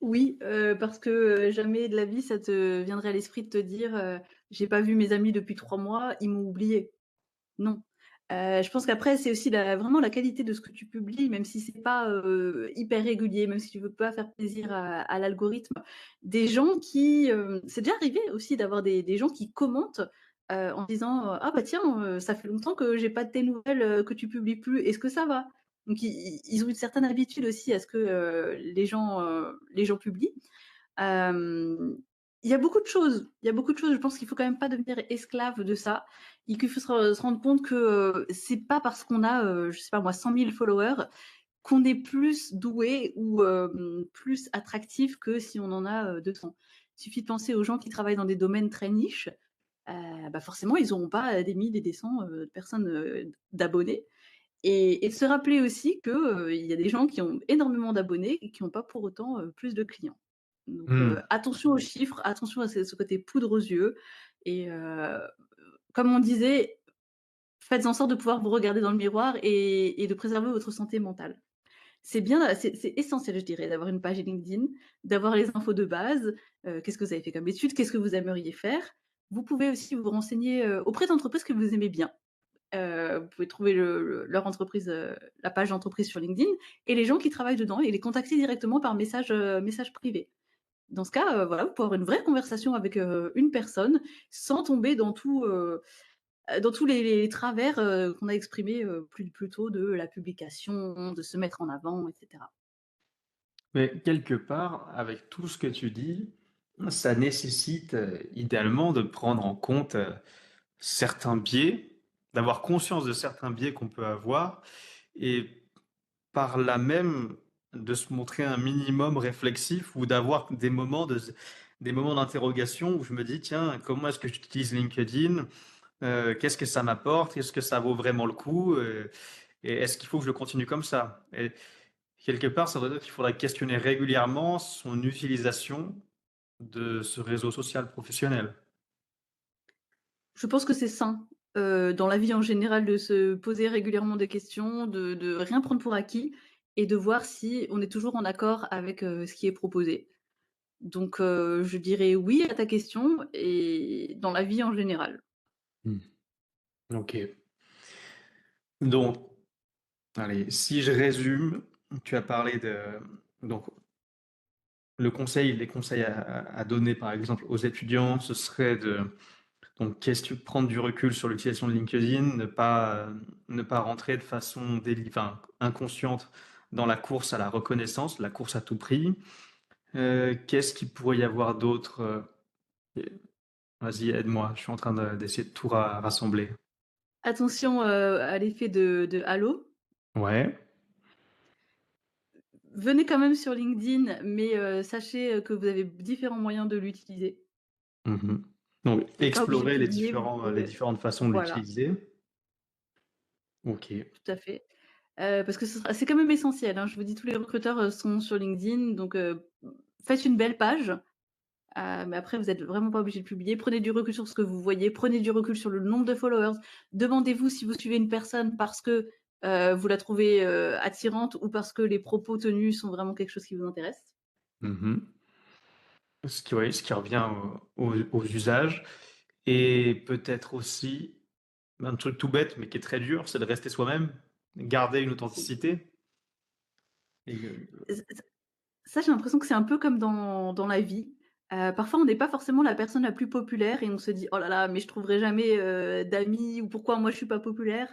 Oui, parce que, jamais de la vie ça te viendrait à l'esprit de te dire, «J'ai pas vu mes amis depuis 3 mois, ils m'ont oublié». Non. Je pense qu'après c'est aussi vraiment la qualité de ce que tu publies, même si c'est pas, hyper régulier, même si tu veux pas faire plaisir à l'algorithme. Des gens qui, c'est déjà arrivé aussi d'avoir des gens qui commentent, en disant, «Ah bah tiens, ça fait longtemps que j'ai pas de tes nouvelles, que tu publies plus, est-ce que ça va?» Donc ils ont une certaine habitude aussi à ce que, les gens publient. Hem, il y a beaucoup de choses, il y a beaucoup de choses. Je pense qu'il faut quand même pas devenir esclave de ça et qu'il faut se rendre compte que, c'est pas parce qu'on a, je sais pas moi, 100 000 followers qu'on est plus doué ou, plus attractif que si on en a, 200. Il suffit de penser aux gens qui travaillent dans des domaines très niches, bah, forcément ils auront pas, des 1000 et des 100, personnes, d'abonnés et de se rappeler aussi que, il y a des gens qui ont énormément d'abonnés et qui ont pas pour autant, plus de clients. Donc, Hmm. attention aux chiffres, attention à ce côté poudre aux yeux et comme on disait, faites en sorte de pouvoir vous regarder dans le miroir et de préserver votre santé mentale. C'est bien, c'est essentiel, je dirais, d'avoir une page LinkedIn, d'avoir les infos de base, qu'est-ce que vous avez fait comme études? Qu'est-ce que vous aimeriez faire? Vous pouvez aussi vous renseigner, auprès d'entreprises que vous aimez bien. Vous pouvez trouver leur entreprise, la page d'entreprise sur LinkedIn et les gens qui travaillent dedans et les contacter directement par message privé. Dans ce cas, voilà, vous pouvez avoir une vraie conversation avec, une personne sans tomber dans tous les travers, qu'on a exprimés, plus tôt de la publication, de se mettre en avant et cetera. Mais quelque part, avec tout ce que tu dis, ça nécessite idéalement de prendre en compte certains biais, d'avoir conscience de certains biais qu'on peut avoir et par là même de se montrer un minimum réflexif ou d'avoir des moments d'interrogation où je me dis, tiens, comment est-ce que j'utilise LinkedIn? Qu'est-ce que ça m'apporte? Est-ce que ça vaut vraiment le coup? Et est-ce qu'il faut que je continue comme ça? Et quelque part, ça veut dire qu'il faudrait questionner régulièrement son utilisation de ce réseau social professionnel. Je pense que c'est sain, dans la vie en général de se poser régulièrement des questions, de rien prendre pour acquis et de voir si on est toujours en accord avec, ce qui est proposé. Donc, je dirais oui à ta question et dans la vie en général. Hmm. Ok. Donc, allez, si je résume, tu as parlé de donc les conseils à donner, par exemple, aux étudiants, ce serait de donc prendre du recul sur l'utilisation de LinkedIn, ne pas rentrer de façon enfin, inconsciente dans la course à la reconnaissance, la course à tout prix. Qu'est-ce qu'il pourrait y avoir d'autre? Vas-y, aide-moi, je suis en train d'essayer de tout rassembler. Attention, à l'effet de halo. Ouais. Venez quand même sur LinkedIn, mais sachez, que vous avez différents moyens de l'utiliser. Mhm. Donc, Vous êtes pas obligé de explorer publier, vous les pouvez différentes façons de voilà, l'utiliser. Ok. tout à fait. Parce que c'est quand même essentiel, hein. Je vous dis tous les recruteurs, sont sur LinkedIn, donc faites une belle page, mais après vous êtes vraiment pas obligé de publier. Prenez du recul sur ce que vous voyez, prenez du recul sur le nombre de followers. Demandez-vous si vous suivez une personne parce que, vous la trouvez, attirante ou parce que les propos tenus sont vraiment quelque chose qui vous intéresse. Mhm. Oui, ce qui revient aux usages. Et peut-être aussi, un truc tout bête, mais qui est très dur, c'est de rester soi-même, garder une authenticité. Et, Ça, j'ai l'impression que c'est un peu comme dans la vie. Parfois, on n'est pas forcément la personne la plus populaire et on se dit: «Oh là là, mais je trouverai jamais, d'amis» ou «Pourquoi moi je suis pas populaire?»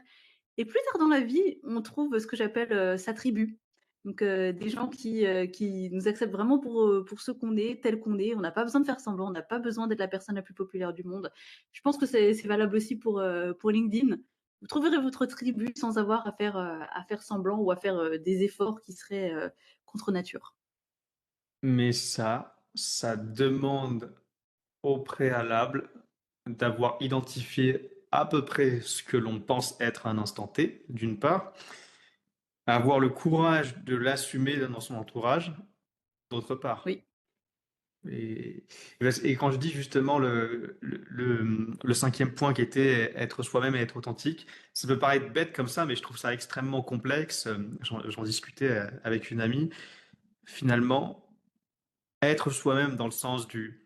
et plus tard dans la vie, on trouve ce que j'appelle, sa tribu. Donc des gens qui nous acceptent vraiment pour ce qu'on est, tel qu'on est. On n'a pas besoin de faire semblant, on n'a pas besoin d'être la personne la plus populaire du monde. Je pense que c'est valable aussi pour LinkedIn. Vous trouverez votre tribu sans avoir à faire semblant ou à faire, des efforts qui seraient, contre nature. Mais ça demande au préalable d'avoir identifié à peu près ce que l'on pense être à un instant T, d'une part, avoir le courage de l'assumer dans son entourage, d'autre part. Oui, Et et quand je dis justement le 5e point qui était être soi-même et être authentique, ça peut paraître bête comme ça, mais je trouve ça extrêmement complexe. J'en discutais avec une amie. Finalement, être soi-même dans le sens du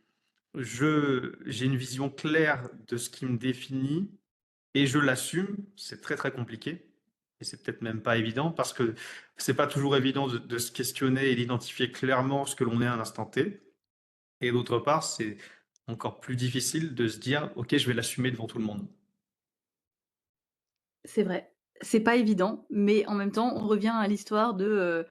j'ai une vision claire de ce qui me définit et je l'assume, c'est très très compliqué. Et c'est peut-être même pas évident parce que c'est pas toujours évident de se questionner et d'identifier clairement ce que l'on est à un instant T. Et d'autre part, c'est encore plus difficile de se dire: «OK, je vais l'assumer devant tout le monde». c'est vrai. C'est pas évident, mais en même temps, on revient à l'histoire de,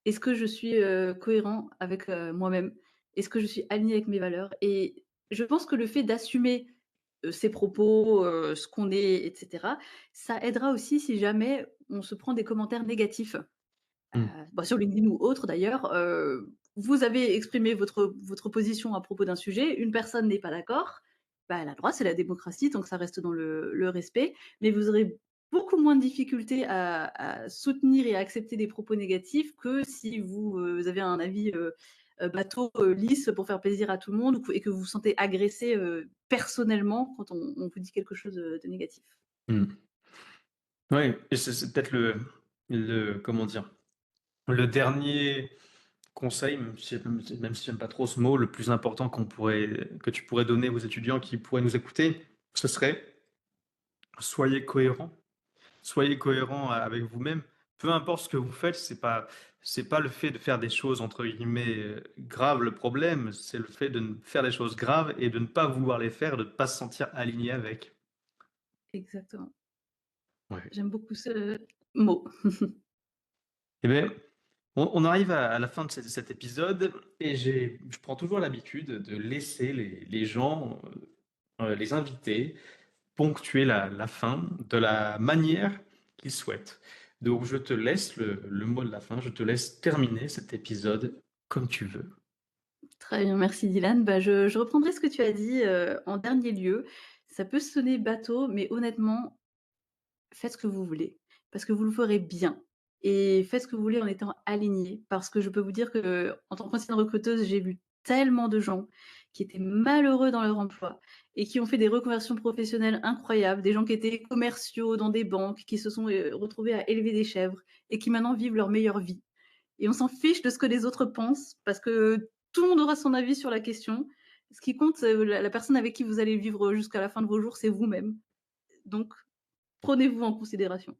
est-ce que je suis, cohérent avec, moi-même? Est-ce que je suis aligné avec mes valeurs? Et je pense que le fait d'assumer, ses propos, ce qu'on est et cetera, ça aidera aussi si jamais on se prend des commentaires négatifs. Mmh. Bah, sur LinkedIn ou autre d'ailleurs, vous avez exprimé votre position à propos d'un sujet, une personne n'est pas d'accord, bah, elle a le droit, c'est la démocratie tant que ça reste dans le respect, mais vous aurez beaucoup moins de difficultés à soutenir et à accepter des propos négatifs que si vous avez un avis, bateau, lisse pour faire plaisir à tout le monde ou que et que vous vous sentez agressé, personnellement quand on vous dit quelque chose, de négatif. Mmh. Ouais et c'est peut-être comment dire? Le dernier conseil, même si j'aime pas trop ce mot, le plus important que tu pourrais donner aux étudiants qui pourraient nous écouter, ce serait: soyez cohérents. Soyez cohérents avec vous-même. Peu importe ce que vous faites, c'est pas le fait de faire des choses entre guillemets, «graves» le problème, c'est le fait de faire des choses graves et de ne pas vouloir les faire, de ne pas se sentir aligné avec. Exactement. Ouais. J'aime beaucoup ce mot. Et beh, on arrive à la fin de cet épisode et je prends toujours l'habitude de laisser les gens, les invités ponctuer la fin de la manière qu'ils souhaitent. Donc je te laisse le mot de la fin, je te laisse terminer cet épisode comme tu veux. Très bien, merci Dylan. Bah, je reprendrai ce que tu as dit, en dernier lieu. Ça peut sonner bateau, mais honnêtement, faites ce que vous voulez, parce que vous le ferez bien et faites ce que vous voulez en étant aligné. Parce que je peux vous dire que en tant qu'ancienne recruteuse, j'ai vu tellement de gens qui étaient malheureux dans leur emploi et qui ont fait des reconversions professionnelles incroyables, des gens qui étaient commerciaux dans des banques, qui se sont, retrouvés à élever des chèvres et qui maintenant vivent leur meilleure vie. Et on s'en fiche de ce que les autres pensent parce que tout le monde aura son avis sur la question. Ce qui compte, la personne avec qui vous allez vivre jusqu'à la fin de vos jours, c'est vous-même. Donc prenez-vous en considération.